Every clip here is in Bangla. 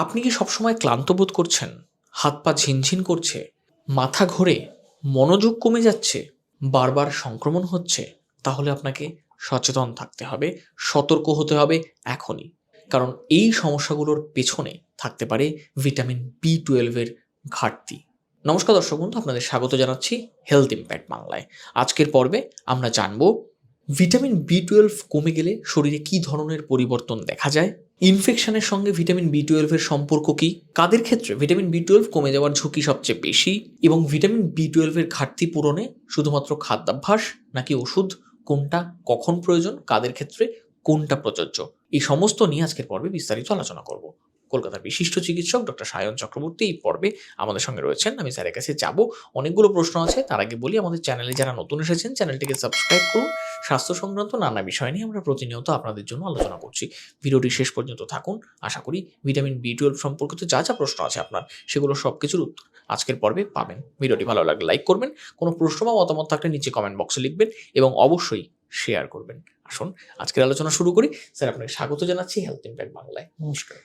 আপনি কি সবসময় ক্লান্ত বোধ করছেন? হাত পা ঝিনঝিন করছে? মাথা ঘোরে? মনোযোগ কমে যাচ্ছে? বারবার সংক্রমণ হচ্ছে? তাহলে আপনাকে সচেতন থাকতে হবে, সতর্ক হতে হবে এখনই। কারণ এই সমস্যাগুলোর পেছনে থাকতে পারে ভিটামিন B12 এর ঘাটতি। নমস্কার দর্শক বন্ধু, আপনাদের স্বাগত জানাচ্ছি হেলথ ইম্প্যাক্ট বাংলায়। আজকের পর্বে আমরা জানব ভিটামিন B12 কমে গেলে শরীরে কী ধরনের পরিবর্তন দেখা যায়, ইনফেকশনের সঙ্গে ভিটামিন B12 এর সম্পর্ক কী, কাদের ক্ষেত্রে ভিটামিন B12 কমে যাওয়ার ঝুঁকি সবচেয়ে বেশি, এবং ভিটামিন B12 এর ঘাটতি পূরণে শুধুমাত্র খাদ্যাভ্যাস নাকি ওষুধ, কোনটা কখন প্রয়োজন, কাদের ক্ষেত্রে কোনটা প্রযোজ্য, এই সমস্ত নিয়ে আজকের পর্বে বিস্তারিত আলোচনা করব। কলকাতার বিশিষ্ট চিকিৎসক ডক্টর সায়ন চক্রবর্তী এই পর্বে আমাদের সঙ্গে রয়েছেন। আমি স্যারের কাছে যাব, অনেকগুলো প্রশ্ন আছে। তার আগে বলি, আমাদের চ্যানেলে যারা নতুন এসেছেন চ্যানেলটিকে সাবস্ক্রাইব করুন। স্বাস্থ্য সংক্রান্ত নানা বিষয় নিয়ে আমরা প্রতিনিয়ত আপনাদের জন্য আলোচনা করছি। ভিডিওটি শেষ পর্যন্ত থাকুন। আশা করি ভিটামিন B12 সম্পর্কিত যা যা প্রশ্ন আছে আপনার, সেগুলো সব কিছুর উত্তর আজকের পর্বে পাবেন। ভিডিওটি ভালো লাগলে লাইক করবেন, কোনো প্রশ্ন বা মতামত থাকলে নিচে কমেন্ট বক্সে লিখবেন এবং অবশ্যই শেয়ার করবেন। আসুন আজকের আলোচনা শুরু করি। স্যার, আপনাকে স্বাগত জানাচ্ছি হেলথ ইম্প্যাক্ট বাংলায়। নমস্কার,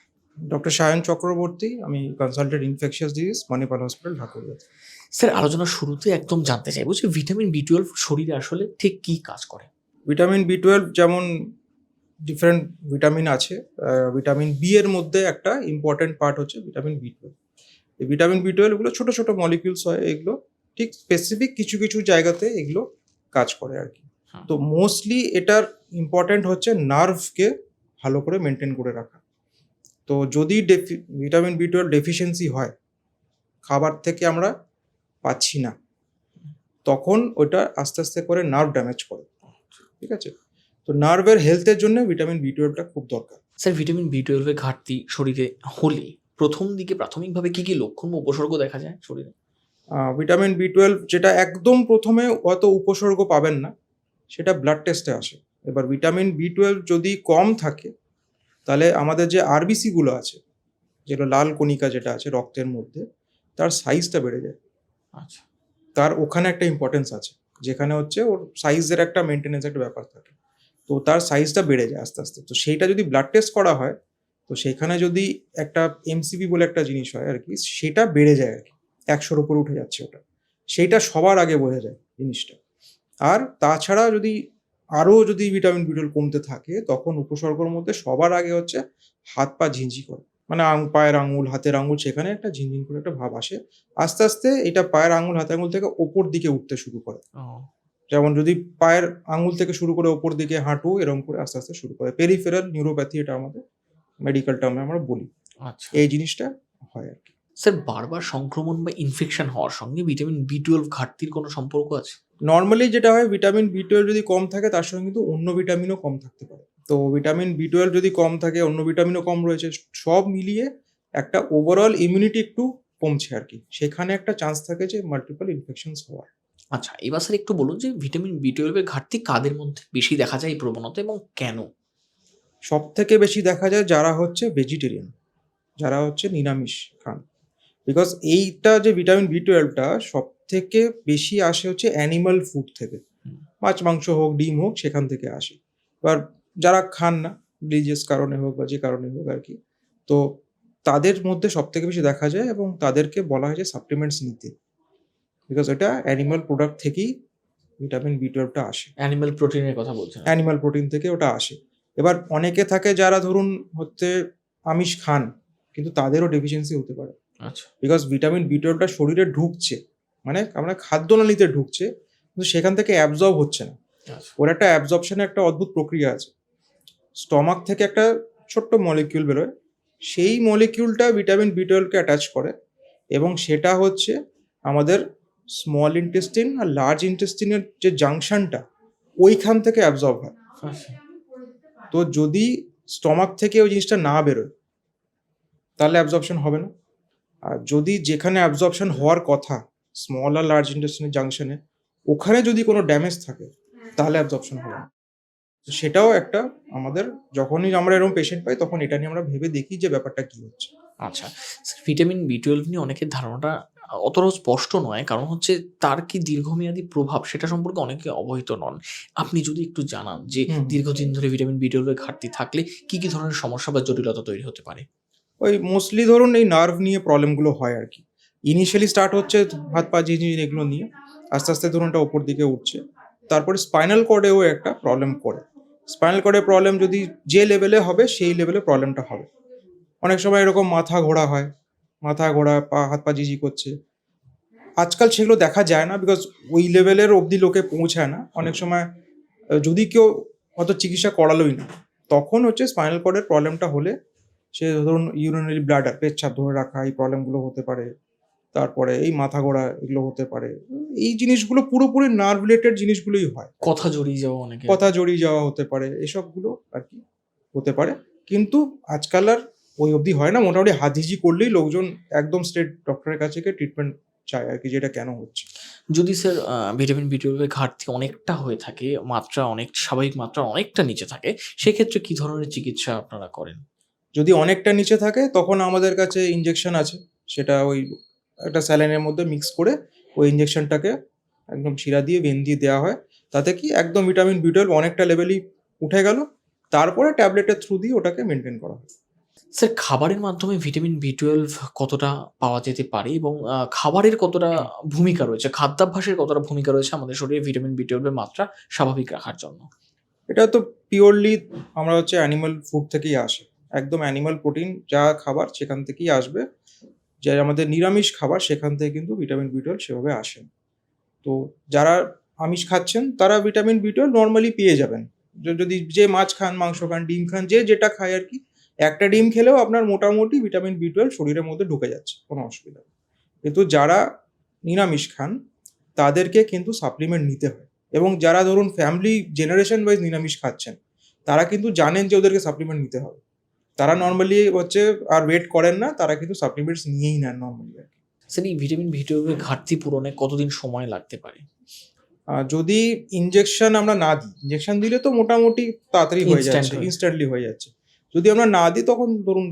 ডক্টর সায়ন চক্রবর্তী, আমি consultant infectious disease, Manipal hospital, Dhakur. Sir, আলোচনার শুরুতে একদম জানতে চাইবো যে ভিটামিন B12 শরীরে আসলে ঠিক কী কাজ করে? ভিটামিন B12 যেমন ডিফারেন্ট ভিটামিন আছে, ভিটামিন বি এর মধ্যে একটা ইম্পর্টেন্ট পার্ট হচ্ছে ভিটামিন B12। এই ভিটামিন B12 এগুলো ছোট ছোট মলিকিউলস হয়, এগুলো ঠিক স্পেসিফিক কিছু কিছু জায়গাতে এগুলো কাজ করে আর কি। তো মোস্টলি এটার ইম্পর্টেন্ট হচ্ছে নার্ভকে ভালো করে মেনটেন করে রাখা। তো যদি ভিটামিন B12 ডেফিসিয়েন্সি হয়, খাবার থেকে আমরা পাচ্ছি না, তখন ওটা আস্তে আস্তে করে নার্ভ ড্যামেজ করে। ঠিক আছে, তো নার্ভের হেলথের জন্য ভিটামিন B12টা খুব দরকার। স্যার, ভিটামিন B12 এর ঘাটতি শরীরে হলে প্রথম দিকে প্রাথমিকভাবে কী কী লক্ষণ বা উপসর্গ দেখা যায় শরীরে? ভিটামিন B12 যেটা একদম প্রথমে অত উপসর্গ পাবেন না, সেটা ব্লাড টেস্টে আসে। এবার ভিটামিন B12 যদি কম থাকে, তাহলে আমাদের যে আরবিসিগুলো আছে, যেগুলো লাল কণিকা যেটা আছে রক্তের মধ্যে, তার সাইজটা বেড়ে যায়। আচ্ছা। তার ওখানে একটা ইম্পর্টেন্স আছে, যেখানে হচ্ছে ওর সাইজের একটা মেনটেনেন্স একটা ব্যাপার থাকে। তো তার সাইজটা বেড়ে যায় আস্তে আস্তে। তো সেইটা যদি ব্লাড টেস্ট করা হয়, তো সেখানে যদি একটা এমসিপি বলে একটা জিনিস হয় আর কি, সেটা বেড়ে যায় আর কি, 100-র উপরে উঠে যাচ্ছে ওটা। সেইটা সবার আগে বোঝা যায় জিনিসটা। আর তাছাড়া যদি আরও যদি ভিটামিন B12 কমতে থাকে, তখন উপসর্গের মধ্যে সবার আগে হচ্ছে হাত পা ঝিনঝি করে, মানে পায়ের আঙুল, হাতের আঙুল, সেখানে একটা ঝিনঝিন করে একটা ভাব আসে। আস্তে আস্তে এটা পায়ের আঙুল, হাতের আঙুল থেকে ওপর দিকে উঠতে শুরু করে। যেমন যদি পায়ের আঙুল থেকে শুরু করে ওপর দিকে হাঁটু, এরকম করে আস্তে আস্তে শুরু করে। পেরিফেরাল নিউরোপ্যাথি এটা আমাদের মেডিকেল টার্মে আমরা বলি। আচ্ছা। এই জিনিসটা হয় আর কি। স্যার, বারবার সংক্রমণ বা ইনফেকশন হওয়ার সঙ্গে ভিটামিন B12 ঘাটতির কোনো সম্পর্ক আছে? নর্মালি যেটা হয়, ভিটামিন B12 যদি কম থাকে, তার সঙ্গে কিন্তু অন্য ভিটামিনও কম থাকতে পারে। তো ভিটামিন B12 যদি কম থাকে, অন্য ভিটামিনও কম রয়েছে, সব মিলিয়ে একটা ওভারঅল ইমিউনিটি একটু কমছে আর কি। সেখানে একটা চান্স থাকে যে মাল্টিপল ইনফেকশনস হওয়ার। আচ্ছা, এবার স্যার একটু বলুন যে ভিটামিন B12 এর ঘাটতি কাদের মধ্যে বেশি দেখা যায় এই প্রবণতা, এবং কেন? সব থেকে বেশি দেখা যায় যারা হচ্ছে ভেজিটেরিয়ান, যারা হচ্ছে নিরামিষ খান। বিকজ এইটা যে ভিটামিন B12টা সব থেকে বেশি আসে হচ্ছে অ্যানিমাল ফুড থেকে। মাছ মাংস হোক, ডিম হোক, সেখান থেকে আসে। এবার যারা খান না, রিলিজিয়াস কারণে হোক বা যে কারণে হোক আর কি, তো তাদের মধ্যে সব থেকে বেশি দেখা যায়, এবং তাদেরকে বলা হয় যে সাপ্লিমেন্টস নিতে। বিকজ এটা অ্যানিমাল প্রোডাক্ট থেকেই ভিটামিন B12টা আসে। অ্যানিমাল প্রোটিনের কথা বলছেন? অ্যানিমাল প্রোটিন থেকে ওটা আসে। এবার অনেকে থাকে যারা ধরুন হচ্ছে আমিষ খান, কিন্তু তাদেরও ডেফিসিয়েন্সি হতে পারে। আচ্ছা। বিকজ ভিটামিন B12টা শরীরে ঢুকছে, মানে আমরা খাদ্যনালীতে ঢুকছে, কিন্তু সেখান থেকে অ্যাবজর্ব হচ্ছে না। আচ্ছা। ওর একটা অ্যাবজর্পশনের একটা অদ্ভুত প্রক্রিয়া আছে। স্টমাক থেকে একটা ছোট্ট মলিকিউল বেরোয়, সেই মলিকিউলটা ভিটামিন B12কে অ্যাটাচ করে, এবং সেটা হচ্ছে আমাদের স্মল ইন্টেস্টিন আর লার্জ ইন্টেস্টিনের যে জাংশনটা, ওইখান থেকে অ্যাবজর্ব হয়। আচ্ছা। তো যদি স্টমাক থেকে ওই জিনিসটা না বেরোয়, তাহলে অ্যাবজর্পশন হবে না। আর যদি যেখানে অ্যাবজর্পশন হওয়ার কথা, স্মল আর লার্জ ইন্টেস্টিনের জাংশনে, ওখানে যদি কোনো ড্যামেজ থাকে, তাহলে অ্যাবজর্পশন হবে না। তো সেটাও একটা আমাদের, যখনই আমরা এরকম পেশেন্ট পাই, তখন এটা নিয়ে আমরা ভেবে দেখি যে ব্যাপারটা কি হচ্ছে। আচ্ছা, ভিটামিন B12 নিয়ে অনেকের ধারণাটা অতটাও স্পষ্ট নয়, কারণ হচ্ছে তার কি দীর্ঘমেয়াদী প্রভাব সেটা সম্পর্কে অনেকে অবহিত নন। আপনি যদি একটু জানান যে দীর্ঘদিন ধরে ভিটামিন B12 এর ঘাটতি থাকলে কি কি ধরনের সমস্যা বা জটিলতা তৈরি হতে পারে? ওই মোস্টলি ধরুন এই নার্ভ নিয়ে প্রবলেমগুলো হয় আর কি। ইনিশিয়ালি স্টার্ট হচ্ছে হাত পা ঝিঁঝিঁ এগুলো নিয়ে, আস্তে আস্তে ধরুন ওটা ওপর দিকে উঠছে। তারপরে স্পাইনাল কর্ডেও একটা প্রবলেম করে। স্পাইনাল কর্ডের প্রবলেম যদি যে লেভেলে হবে সেই লেভেলে প্রবলেমটা হবে। অনেক সময় এরকম মাথা ঘোরা হয়, মাথা ঘোরা, হাত পা ঝিঁঝিঁ করছে। আজকাল সেগুলো দেখা যায় না, বিকজ ওই লেভেলের অবধি লোকে পৌঁছায় না। অনেক সময় যদি কেউ হয়তো চিকিৎসা করালোই না, তখন হচ্ছে স্পাইনাল কর্ডের প্রবলেমটা হলে সে ধরুন ইউরিনারি ব্লাডার, পেচ্ছাপ ধরে রাখা, এই প্রবলেমগুলো হতে পারে। তারপরে এই মাথা ঘোরা এগুলো হতে পারে। এই জিনিসগুলো পুরোপুরি নার্ভ রিলেটেড জিনিসগুলোই হয়। কথা জড়িয়ে যাওয়া অনেকে। কথা জড়িয়ে যাওয়া হতে পারে, এসবগুলো আর কি হতে পারে। কিন্তু আজকাল আর ওই অবধি হয় না। মোটামুটি হাতিঝি করলেই লোকজন একদম স্ট্রেট ডক্টরের কাছে গিয়ে ট্রিটমেন্ট চায় আর কি, যেটা কেন হচ্ছে। যদি স্যার ভিটামিন B12 এর ঘাটতি অনেকটা হয়ে থাকে, মাত্রা অনেক স্বাভাবিক মাত্রা অনেকটা নিচে থাকে, সেক্ষেত্রে কি ধরনের চিকিৎসা আপনারা করেন? যদি অনেকটা নিচে থাকে তখন আমাদের কাছে ইনজেকশন আছে। সেটা ওই একটা স্যালাইনের মধ্যে মিক্স করে ওই ইনজেকশনটাকে একদম শিরা দিয়ে ভেন দিয়ে দেওয়া হয়। তাতে কি একদম ভিটামিন B12 অনেকটা লেভেলই উঠে গেল। তারপরে ট্যাবলেটের থ্রু দিয়ে ওটাকে মেনটেন করা হয়। স্যার খাবারের মাধ্যমে ভিটামিন B12 কতটা পাওয়া যেতে পারে এবং খাবারের কতটা ভূমিকা রয়েছে, খাদ্যাভ্যাসের কতটা ভূমিকা রয়েছে আমাদের শরীরে ভিটামিন B12 এর মাত্রা স্বাভাবিক রাখার জন্য? এটা তো পিওরলি আমরা হচ্ছে অ্যানিমাল ফুড থেকেই আসে। একদম অ্যানিমাল প্রোটিন যা খাবার সেখান থেকেই আসবে। যে আমাদের নিরামিষ খাবার সেখান থেকে কিন্তু ভিটামিন B12 সেভাবে আসে না। তো যারা আমিষ খাচ্ছেন তারা ভিটামিন B12 নরমালি পেয়ে যাবেন। যদি যে মাছ খান, মাংস খান, ডিম খান, যে যেটা খায় আর কি, একটা ডিম খেলেও আপনার মোটামুটি ভিটামিন B12 শরীরের মধ্যে ঢুকে যাচ্ছে, কোনো অসুবিধা নেই। কিন্তু যারা নিরামিষ খান তাদেরকে কিন্তু সাপ্লিমেন্ট নিতে হয়। এবং যারা ধরুন ফ্যামিলি জেনারেশন ওয়াইজ নিরামিষ খাচ্ছেন, তারা কিন্তু জানেন যে ওদেরকে সাপ্লিমেন্ট নিতে হবে। তারা নরমালি হচ্ছে আর ওয়েট করেন না, তারা কিন্তু সাপ্লিমেন্টস নিয়েই নেন নরমালি আর কি। স্যার এই ভিটামিন B12 এর ঘাটতি পূরণে কতদিন সময় লাগতে পারে? যদি ইনজেকশন আমরা না দিই, ইনজেকশন দিলে তো মোটামুটি তাড়াতাড়ি হয়ে Instant যাচ্ছে, হয়ে। ইনস্ট্যান্টলি হয়ে যাচ্ছে। যদি আমরা না দিই তখন ধরুন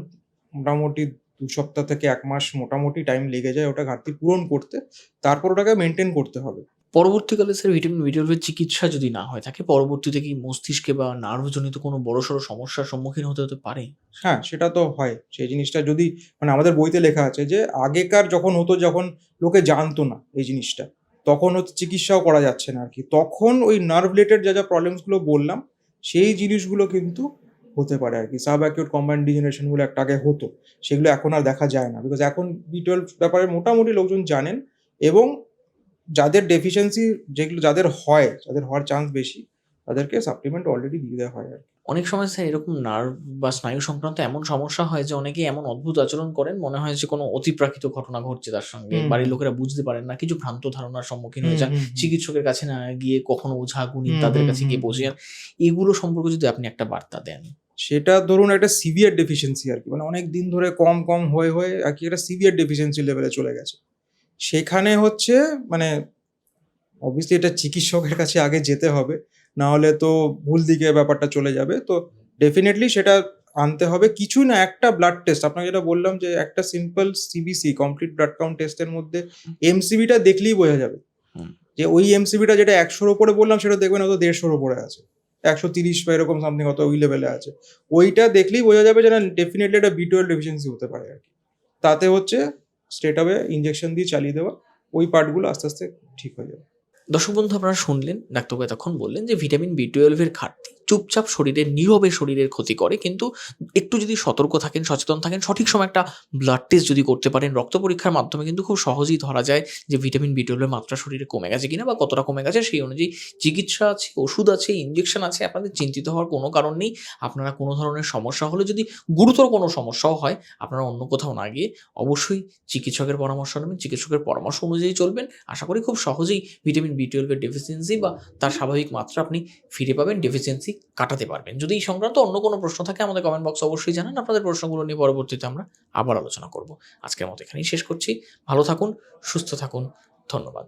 মোটামুটি ২ সপ্তাহ থেকে ১ মাস মোটামুটি টাইম লেগে যায় ওটা ঘাটতি পূরণ করতে। তারপর ওটাকে মেইনটেইন করতে হবে। পরবর্তীকালে স্যার ভিটামিন B12 এর চিকিৎসা যদি না হয়ে থাকে, পরবর্তীতে কি মস্তিষ্কে বা নার্ভজনিত কোনো বড়সড় সমস্যার সম্মুখীন হতে পারে? হ্যাঁ, সেটা তো হয়। সেই জিনিসটা যদি মানে আমাদের বইতে লেখা আছে যে আগেকার যখন হতো, যখন লোকে জানতো না এই জিনিসটা, তখন হচ্ছে চিকিৎসাও করা যাচ্ছে না আরকি। তখন ওই নার্ভ রিলেটেড যা প্রবলেমস গুলো বললাম, সেই জিনিসগুলো কিন্তু হতে পারে আরকি। সাব অ্যাকিউট কম্বাইন্ড ডিজেনারেশন বলে একটা আগে হতো। সেগুলো এখন আর দেখা যায় না। বিকজ এখন B12 ব্যাপারে মোটামুটি লোকজন জানেন এবং যাদের ডেফিসিয়েন্সি যেগুলো যাদের হয়, যাদের হওয়ার চান্স বেশি, তাদেরকে সাপ্লিমেন্ট অলরেডি দিয়ে দেওয়া হয় আরকি। অনেক সময় স্যার এরকম নার্ভ বা স্নায়ু সংক্রান্ত এমন সমস্যা হয় যে অনেকেই এমন অদ্ভুত আচরণ করেন, মনে হয় যে কোনো অতিপ্রাকৃত ঘটনা ঘটছে তার সঙ্গে। হুম, বাড়ির হুম। লোকেরা বুঝতে পারেন না। কিছু ভ্রান্ত ধারণার সম্মুখীন হুম, হয়ে যান। হুম, হুম। চিকিৎসকের কাছে না গিয়ে কখনো ওঝা, গুণিন হুম, তাদের হুম, কাছে হুম, গিয়ে পৌঁছে হুম। যান। এগুলো সম্পর্কে যদি আপনি একটা বার্তা দেন। সেটা ধরুন একটা সিভিয়ার ডেফিসিয়েন্সি আরকি। মানে অনেক দিন ধরে কম হয়ে আরকি একটা সিভিয়ার ডেফিসিয়েন্সি লেভেলে চলে গেছে। সেখানে হচ্ছে মানে অবভিয়াসলি এটা চিকিৎসকের কাছে আগে যেতে হবে। না হলে তো ভুল দিকে ব্যাপারটা চলে যাবে। তো ডেফিনিটলি সেটা আনতে হবে। কিছুই না, একটা ব্লাড টেস্ট আপনাকে যেটা বললাম যে একটা simple CBC complete blood count টেস্টের মধ্যে এমসিভিটা দেখলেই বোঝা যাবে। হুম। যে ওই এমসিভিটা যেটা ১০০ র উপরে বললাম সেটা দেখবেন হয়তো ১৫০ র উপরে আছে। ১৩০ বা এরকম সামথিং হয়তো ওই লেভেলে আছে। ওইটা দেখলেই বোঝা যাবে যে না, ডেফিনিটলি এটা B12 ডেফিসিয়েন্সি হতে পারে আরকি। তাতে হচ্ছে স্ট্রেইট অ্যাওয়ে ইনজেকশন দিয়ে চালিয়ে দেওয়া। ওই পার্টগুলো আস্তে, আস্তে ঠিক হয়ে যাবে। দর্শক বন্ধু আপনারা শুনলেন, ডাক্তারবাবু এতক্ষণ বললেন যে ভিটামিন B12 এর ঘাটতি চুপচাপ নীরবে শরীরের ক্ষতি করে, কিন্তু একটু যদি সতর্ক থাকেন, সচেতন থাকেন, সঠিক সময় একটা ব্লাড টেস্ট যদি করতে পারেন, রক্ত পরীক্ষার মাধ্যমে কিন্তু খুব সহজেই ধরা যায় যে ভিটামিন B12 এর মাত্রা শরীরে কমে গেছে কিনা বা কতটা কমে গেছে। সেই অনুযায়ী চিকিৎসা আছে, ওষুধ আছে, ইনজেকশন আছে। আপনাদের চিন্তিত হওয়ার কোনো কারণ নেই। আপনারা কোনো ধরনের সমস্যা হলে, যদি গুরুতর কোনো সমস্যাও হয়, আপনারা অন্য কোথাও না গিয়ে অবশ্যই চিকিৎসকের পরামর্শ নেবেন, চিকিৎসকের পরামর্শ অনুযায়ী চলবেন। আশা করি খুব সহজেই ভিটামিন B12 এর ডেফিসিয়েন্সি বা তার স্বাভাবিক মাত্রা আপনি ফিরে পাবেন, ডেফিসিয়েন্সি কাটাতে পারবেন। যদি এই সংক্রান্ত অন্য কোনো প্রশ্ন থাকে আমাদের কমেন্ট বক্সে অবশ্যই জানান। আপনাদের প্রশ্নগুলো নিয়ে পরবর্তীতে আমরা আবার আলোচনা করব। আজকের মতো এখানেই শেষ করছি। ভালো থাকুন, সুস্থ থাকুন। ধন্যবাদ।